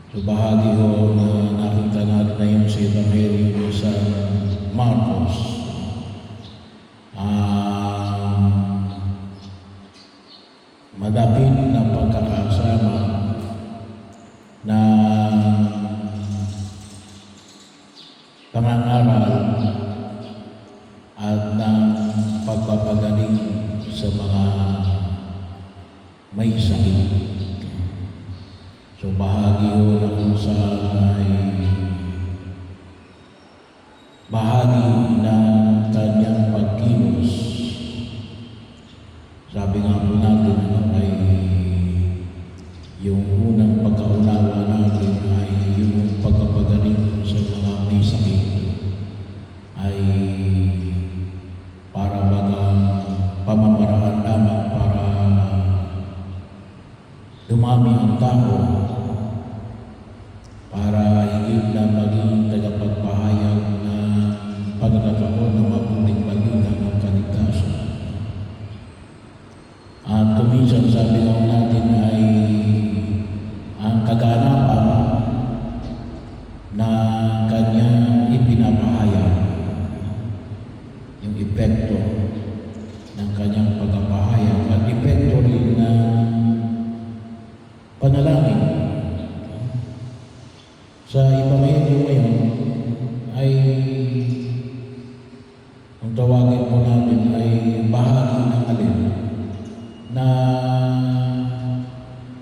So bahagi ho na nakita natin na yung sa Ebanghelyo ng San Marcos. Madapit na pagkakasama na pangangaral at ng pagpapagaling sa mga may sakit. So bahagi ho na kung saan ay bahagi ng kanyang pagkilos. Sabi nga po natin ay yung unang pagkaunawa natin ay yung pagpapagaling sa mga may sakit ay para bagang pamamaraan lamang para dumami ang tao, para higit na maging tagapagpahayag na pagkakataon ng mabuting balita ng kaligtasan. At kuminsan sabi nga natin ay ang kaganapan na kanyang ipinapahayag, yung epekto ng kanyang pagpapahayag at epekto rin na panalangin. Sa Ebanghelyo ngayon ay ang tawagin po natin ay bahagi ng alin na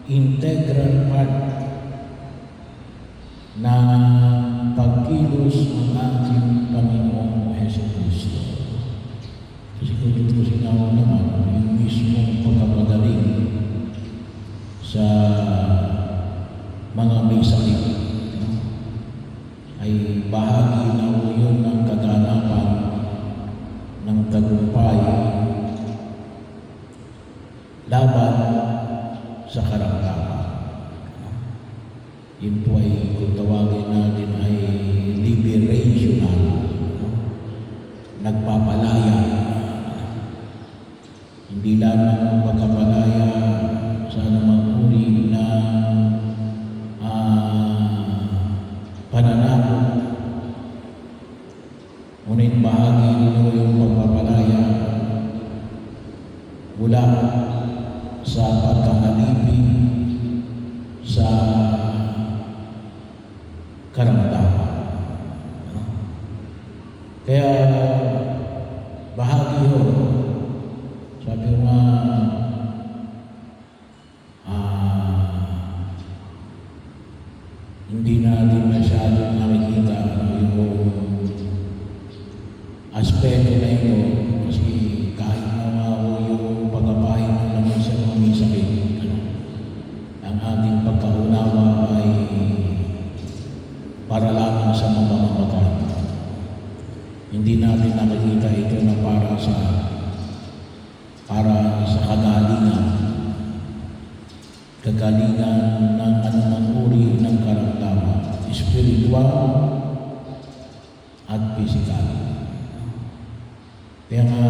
integral part na pagkilos ng ating Panginoong Jesucristo. Kasi kung ito sinawa naman, yung mismong pagkapagaling sa mga may sakit ay bahagi na po yun ng kaganapan ng tagumpay laban sa karamdaman. Yun po ay kung tawagin natin ay liberational, nagpapalaya. Hindi lamang pagkapalaya sa anumang uri na pananakot, ngunit bahagi nito yung pagpapalaya mula sa pagkakalipin sa karamdaman. Kaya bahagi ho, sabi ko nga, hindi natin masyadong nakikita yung aspeto na ito kasi kahit na yung pagkapahin ng naman sa mga may sakit, ang ating pagkaunawa ay para lamang sa mga mamamatay. Hindi natin nakikita ito na para sa kagalingan ng anumang uri ng karamdaman, spiritual at physical. Kaya nga,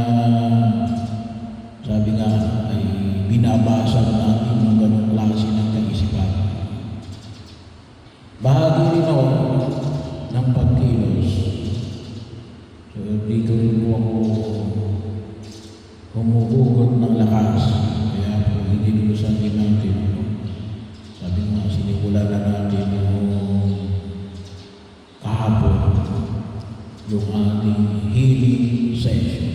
sabi nga ay binabasag natin yung ganong klase ng kaisipan. Bahagi rin ako ng pagkilos. So dito rin po ako humuhugot ng lakas. Kaya po hinilusan din natin. Sabi nga, sinimula na natin yung kahapon yung ating healing session.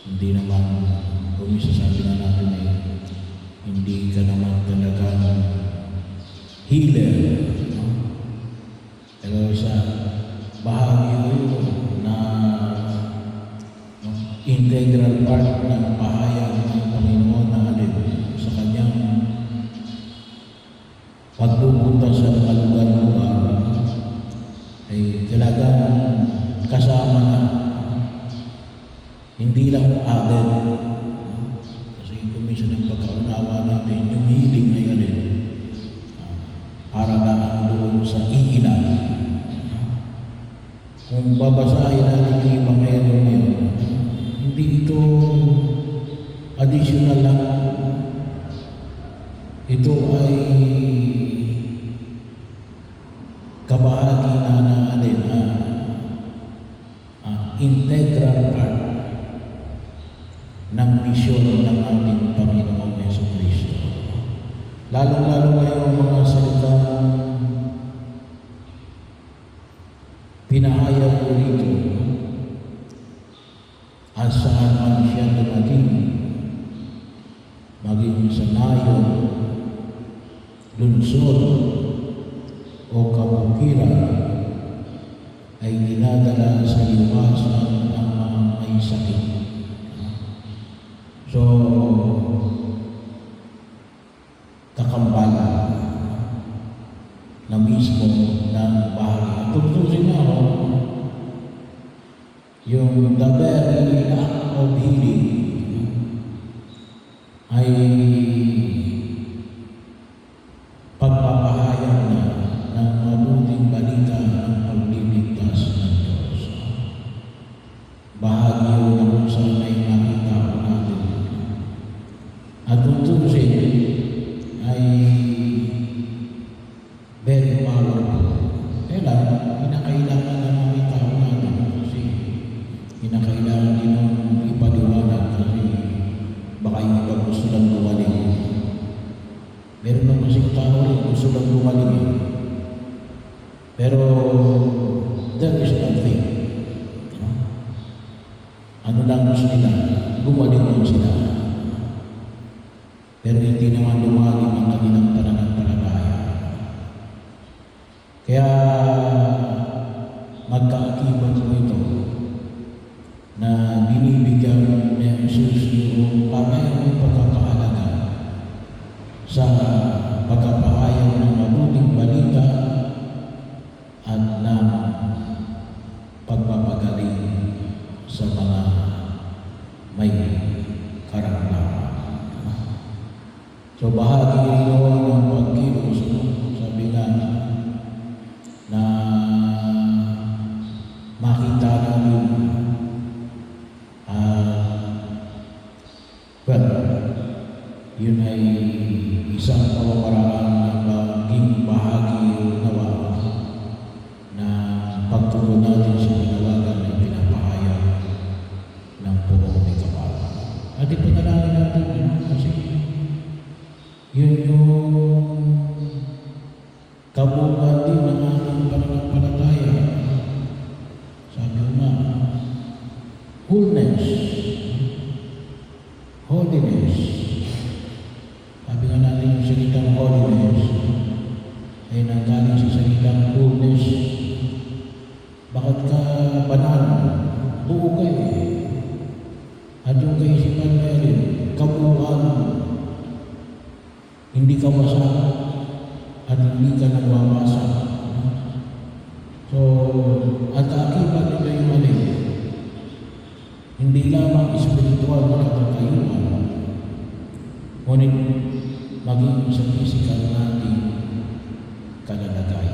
Hindi naman sabi na natin hindi ka naman talagang healer. No? Pero sa bahagi ko yun na integral part ng pahayag ng Panginoon na alin sa kanyang pagpupunta sa mga lugar-lugar ay talagang kasama na, hindi lang added. Kasi kuminsan ng pagkaunawa natin yung healing na yun para lang doon sa iilan. Kung babasahin natin yung Ebanghelyo ngayon, hindi ito additional lang ito ay kabahagi na integral part ng misyon ng ating Panginoong Jesucristo. Lalong-lalo ngayong mga salitang pinahayag ko rito at saan man siya dumating, maging sa nayon, lungsod o kabukiran, ay dinadala sa iwasan ang mga may sakit. So, kakambal na mismo ng bahagi. Tutusin na ako, yung the very act of healing ay pagpapahayag na ng mabuting balita ng pagliligtas ng Diyos. Bahagi yun na kung saan ay nakita ko natin. At tutusin ay very powerful. Kailan, kinakailangan ng mga tao natin kasi kinakailangan din ng ipaliwanag kasi baka yung iba gusto lang gumaling. Meron ng kasing tao rin gusto lang gumaling. Pero there is nothing. Ano lang gusto nila? Gumaling lang sila. Pero hindi naman lumalim ang kanilang pananampalataya. Kaya magkaakibat ko ito na binibigyan ni Jesus yung pamayang pagkakahalaga sa pagkapahayag ng mabuting balita at ng pagpapagaling sa mga may karamdaman. So bahagi rin ng pagkilos, sabi nga na makita namin well, yun ay isang pamamaraan ng maging bahagi nawa na pagtugon natin sa panawagan na pinapahayag ng puong may kapala. At ipanalangin natin kasi yun yung kabungan din ng ating pananampalataya. Sabi nga, wholeness, holiness. Sabi nga natin yung salitang holiness ay nanggaling sa salitang wholeness. Bakit ka banal? Buo ka eh. At yung kaisipan na rin, kabuuan. Hindi ka wasak at hindi ka nagwawasak. So, at akibat nito yung mali. Hindi lamang espiritual na katatayuan, ngunit maging sa physical natin kalalagay.